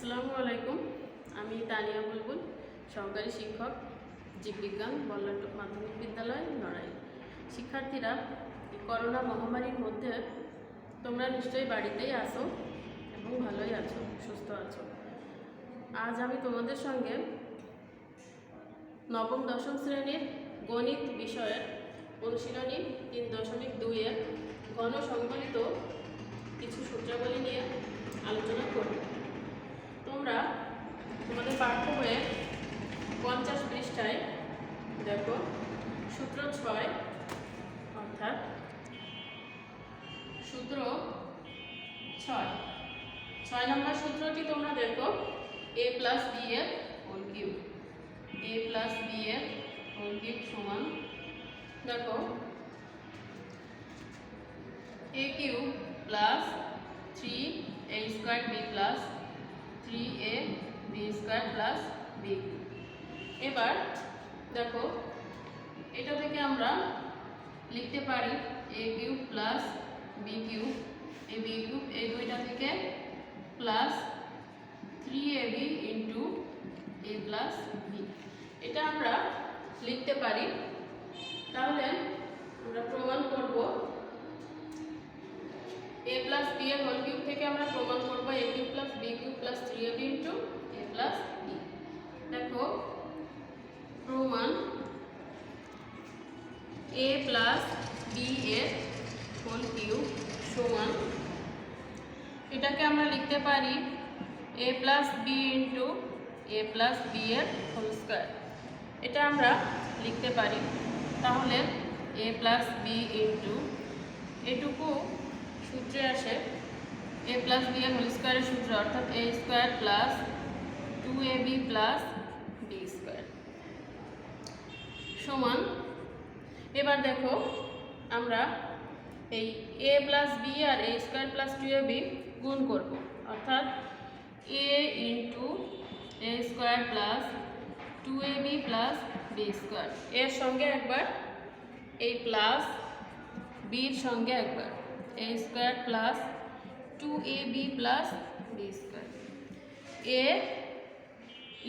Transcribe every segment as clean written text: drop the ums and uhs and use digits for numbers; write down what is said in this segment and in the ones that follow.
আসসালামু আলাইকুম। আমি তানিয়া বুলবুল, সহকারী শিক্ষক, জীববিজ্ঞান, বল্লভটুক মাধ্যমিক বিদ্যালয়, নড়াইল। শিক্ষার্থীরা, এই করোনা মহামারীর মধ্যে তোমরা নিশ্চয়ই বাড়িতেই আছো এবং ভালোই আছো, সুস্থ আছো। আজ আমি তোমাদের সঙ্গে নবম দশম শ্রেণীর গণিত বিষয়ের অনুশীলনী 3.2-এর ঘন সংবলিত কিছু সূত্রাবলী নিয়ে আলোচনা করব। তোমরা তোমাদের পাঠ্য বইয়ে 50 পৃষ্ঠায় দেখো সূত্র 6, অর্থাৎ সূত্র 6 নম্বর সূত্রটি তোমরা দেখো a + b এর হোল কিউব। a + b এর হোল কিউব সমান, দেখো a cube plus 3a² b plus 3ab² plus b। এবার দেখো এটা থেকে আমরা লিখতে পারি a cube plus b cube, এই b কিউব এই দুইটা থেকে plus 3ab into a plus b, এটা আমরা লিখতে পারি। তাহলে আমরা প্রমাণ করব a প্লাস b এর হোল কিউব থেকে আমরা প্রমাণ করব a cube plus b cube plus 3ab into a plus b। দেখো প্রমাণ a প্লাস b এর হোল কিউব সমান, এটাকে আমরা লিখতে পারি a plus b into a plus b এর হোল স্কয়ার, এটা আমরা লিখতে পারি। তাহলে a প্লাস b ইন্টু এটুকু সূত্রে আসে a প্লাস b এর হোল স্কয়ারের সূত্র, অর্থাৎ a square plus 2ab plus b square সমান। এবার দেখো আমরা এই a প্লাস b আর a স্কয়ার প্লাস 2ab গুণ করব, অর্থাৎ a into a square plus 2ab plus b square, এর সঙ্গে একবার এই প্লাস বির সঙ্গে একবার a square plus 2ab plus b square, a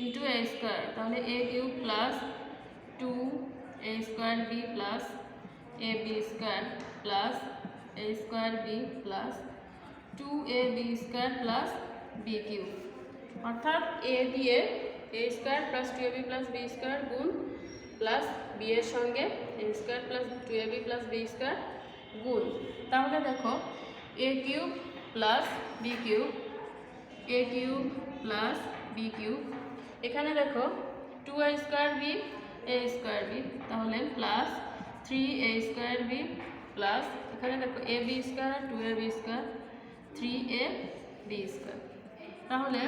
into a square, তাহলে a cube plus 2a square b plus ab square plus a square b plus 2ab square plus b cube, অর্থাৎ a দিয়ে a square plus 2ab plus b square গুণ plus b এর সঙ্গে a square plus 2ab plus b square গুণ। তাহলে দেখো a cube plus b cube, a cube plus b cube, এখানে দেখো 2a square b a square b, তাহলে plus 3a square b plus এখানে দেখো ab স্কয়ার আর 2ab স্কয়ার 3ab স্কয়ার, তাহলে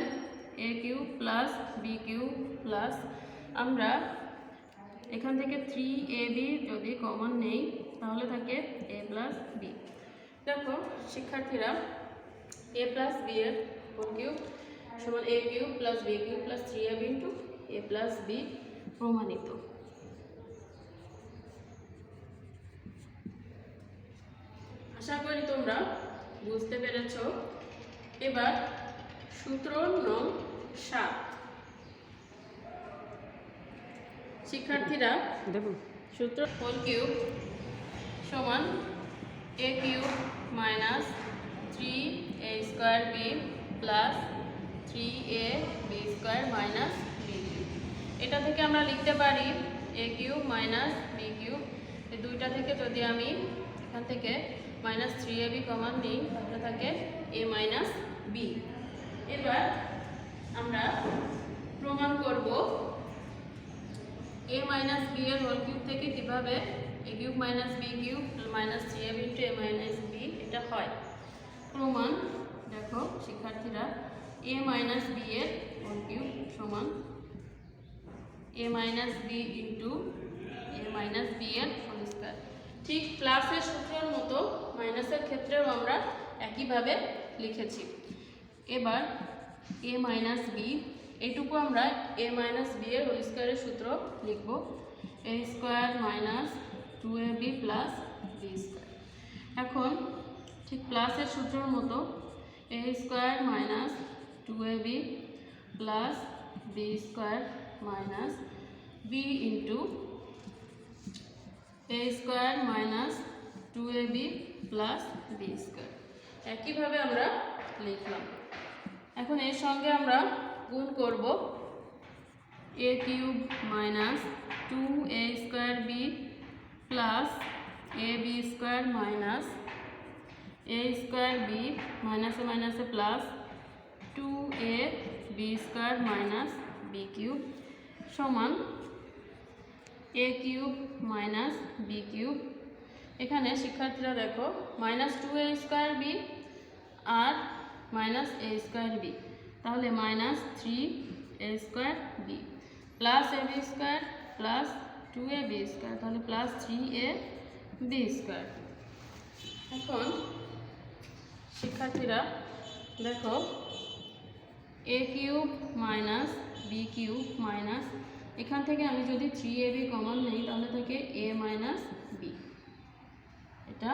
a cube plus b cube plus আমরা এখান থেকে 3ab যদি কমন নেই তাহলে থাকে a প্লাস b। দেখো শিক্ষার্থীরা, a প্লাস b এর হোল কিউব সমান a cube plus b cube plus 3ab into a plus b প্রমাণিত। আশা করি তোমরা বুঝতে পেরেছ। এবার সূত্র নং 7। শিক্ষার্থীরা দেখুন, সূত্র হোল কিউব সমান a cube minus 3a square b plus 3ab square minus b cube, এটা থেকে আমরা লিখতে পারি a cube minus b cube, এই দুইটা থেকে যদি আমি এখান থেকে মাইনাস 3ab কমন নিই তাহলে থাকে a মাইনাস b। এবার আমরা প্রমাণ করব a মাইনাস b এর হোল কিউব থেকে কিভাবে a cube minus b cube minus 3ab into a minus b এটা হয়। প্রমাণ দেখো শিক্ষার্থীরা, a মাইনাস b এর হোল কিউব সমান a minus b into a minus b এর হোল স্কয়ার। ঠিক প্লাসের সূত্রের মতো মাইনাসের ক্ষেত্রেও আমরা একইভাবে লিখেছি। এবার a মাইনাস b, এটুকু আমরা a মাইনাস b এর হোল স্কয়ারের সূত্র লিখব, a square minus 2ab plus b square. এখন ঠিক প্লাসের সূত্রের মতো a square minus 2ab plus B square minus B into A square minus 2ab plus B square. একইভাবে আমরা লিখলাম। এখন এর সঙ্গে আমরা গুণ করব A cube minus 2a square B plus A B square minus A square B মাইনাসে মাইনাসে plus 2a B square minus B cube সমান A cube minus B cube. এখানে শিক্ষার্থীরা দেখো মাইনাস 2a স্কোয়ার বি আর মাইনাস এ স্কোয়ার বি, তাহলে minus 3a square B plus A B square plus 2ab square, তাহলে plus 3ab square. এখন শিক্ষার্থীরা দেখো A cube minus B cube minus, এখান থেকে আমি যদি 3ab কমন নেই তাহলে থাকে a মাইনাস বি। এটা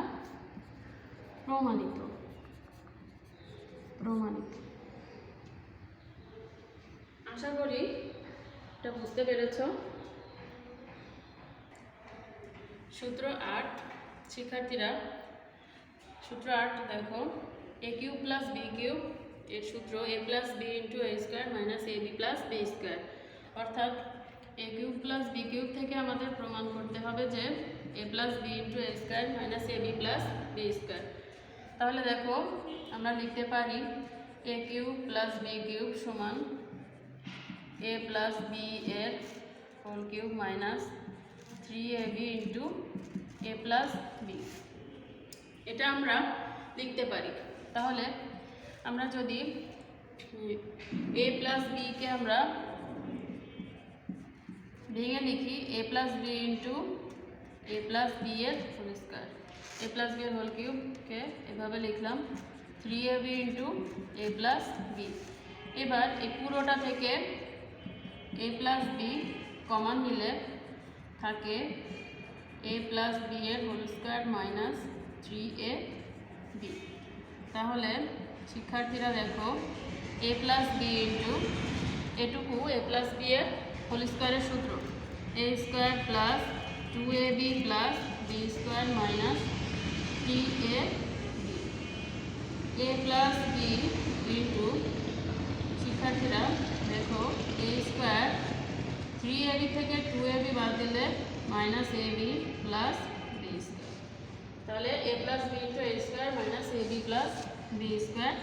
প্রমাণিত। আশা করি এটা বুঝতে পেরেছ। সূত্র 8 শিক্ষার্থীরা, সূত্র 8 দেখো A cube plus B cube এর সূত্র A plus B into A square minus A B plus B square, অর্থাৎ A cube plus B cube থেকে আমাদের প্রমাণ করতে হবে যে A plus B into A square minus A B plus B square. তাহলে দেখো আমরা লিখতে পারি A cube plus B cube সমান এ প্লাস বি এর whole cube minus 3ab into A plus B, এটা আমরা লিখতে পারি। তাহলে আমরা যদি এ প্লাস বিকে আমরা ভেঙে লিখি এ plus B into A plus B এর হোল স্কোয়ার, এ প্লাস বি এর হোল কিউবকে এভাবে লিখলাম 3ab into A plus B. এবার এই পুরোটা থেকে এ প্লাস বি কমন নিলে থাকে এ প্লাস বি এর হোল স্কোয়ার মাইনাস 3ab। তাহলে শিক্ষার্থীরা দেখো এ প্লাস বি ইন্টু এটুকু এ প্লাস বি এর হোল স্কোয়ারের সূত্র A square plus 2ab plus B square minus 3ab, A plus B into শিক্ষার্থীরা দেখো এ স্কোয়ার 3ab থেকে 2ab বাদ দিলে minus ab plus B square, তাহলে A plus B into A square minus ab plus B square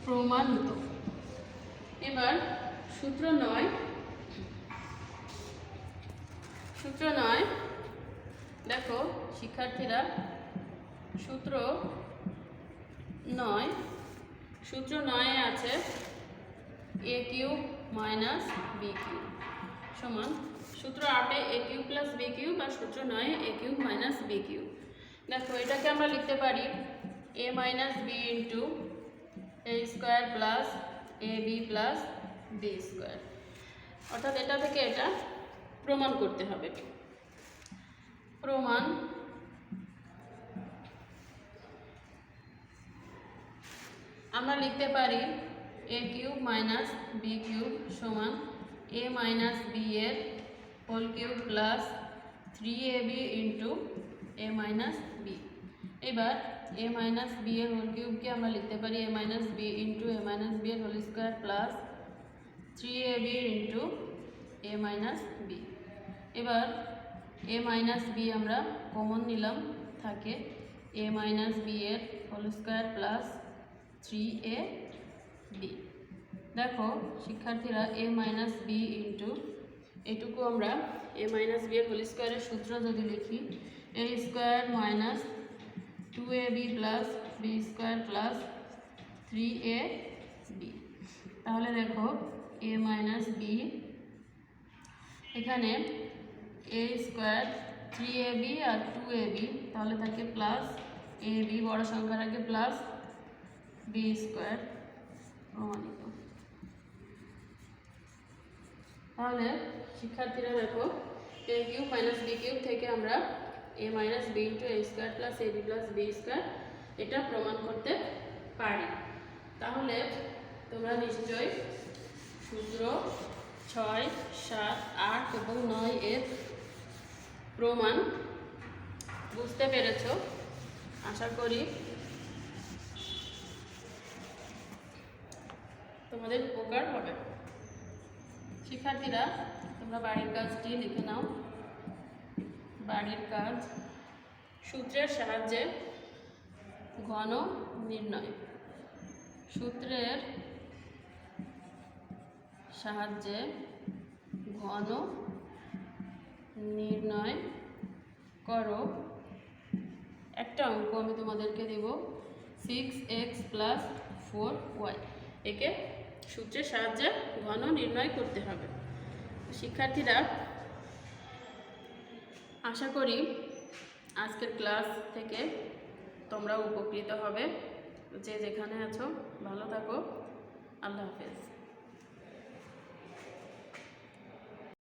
প্রমাণিত। এবার সূত্র 9, সূত্র 9 দেখো শিক্ষার্থীরা সূত্র 9 আছে এ কিউব মাইনাস বি কিউব সমান সূত্র 8 এ কিউব প্লাস বি কিউব আর সূত্র 9 এ কিউব মাইনাস বি কিউব। দেখো এটাকে আমরা লিখতে পারি A minus B into A square plus A B plus B square, অর্থাৎ এটা থেকে এটা প্রমাণ করতে হবে। প্রমাণ আমরা লিখতে পারি A cube minus B cube সমান এ মাইনাস বি এর whole cube plus 3ab into A minus B. এবার এ মাইনাস বি এর হোল কিউবকে আমরা লিখতে পারি A minus B into A minus B এর whole square plus 3ab into A minus B. এবার এ মাইনাস বি আমরা কমন নিলাম, থাকে এ মাইনাস বি এর হোল স্কোয়ার প্লাস 3ab। দেখো শিক্ষার্থীরা এ মাইনাস বি ইন্টু এটুকু আমরা এ মাইনাস বি এর হোল স্কোয়ারের সূত্র যদি লিখি A square minus 2ab plus B square plus 3ab। তাহলে দেখো এ মাইনাস বি এখানে এ স্কোয়ার 3ab আর 2ab, তাহলে থাকে প্লাস ab বড় সংখ্যার আগে প্লাস বি স্কোয়ার প্রমাণিত। তাহলে শিক্ষার্থীরা দেখো A cube minus B cube থেকে আমরা A minus B into A square plus A B plus B square এটা প্রমাণ করতে পারি। তাহলে তোমরা নিশ্চয়ই সূত্র 6, 7, 8 এবং 9 এর প্রমাণ বুঝতে পেরেছ। আশা করি তোমাদের উপকার হবে। শিক্ষার্থীরা, তোমরা বাড়ির কাজটি লিখে নাও। বাড়ির কাজ: সূত্রের সাহায্যে ঘন নির্ণয়। সূত্রের সাহায্যে ঘন নির্ণয় করো। একটা অঙ্ক আমি তোমাদেরকে দেব, 6x + 4y। একে সূত্রের সাহায্যে ঘন নির্ণয় করতে হবে। শিক্ষার্থীরা, আশা করি আজকের ক্লাস থেকে তোমরা উপকৃত হবে। যে যেখানে আছো ভালো থাকো। আল্লাহ হাফেজ।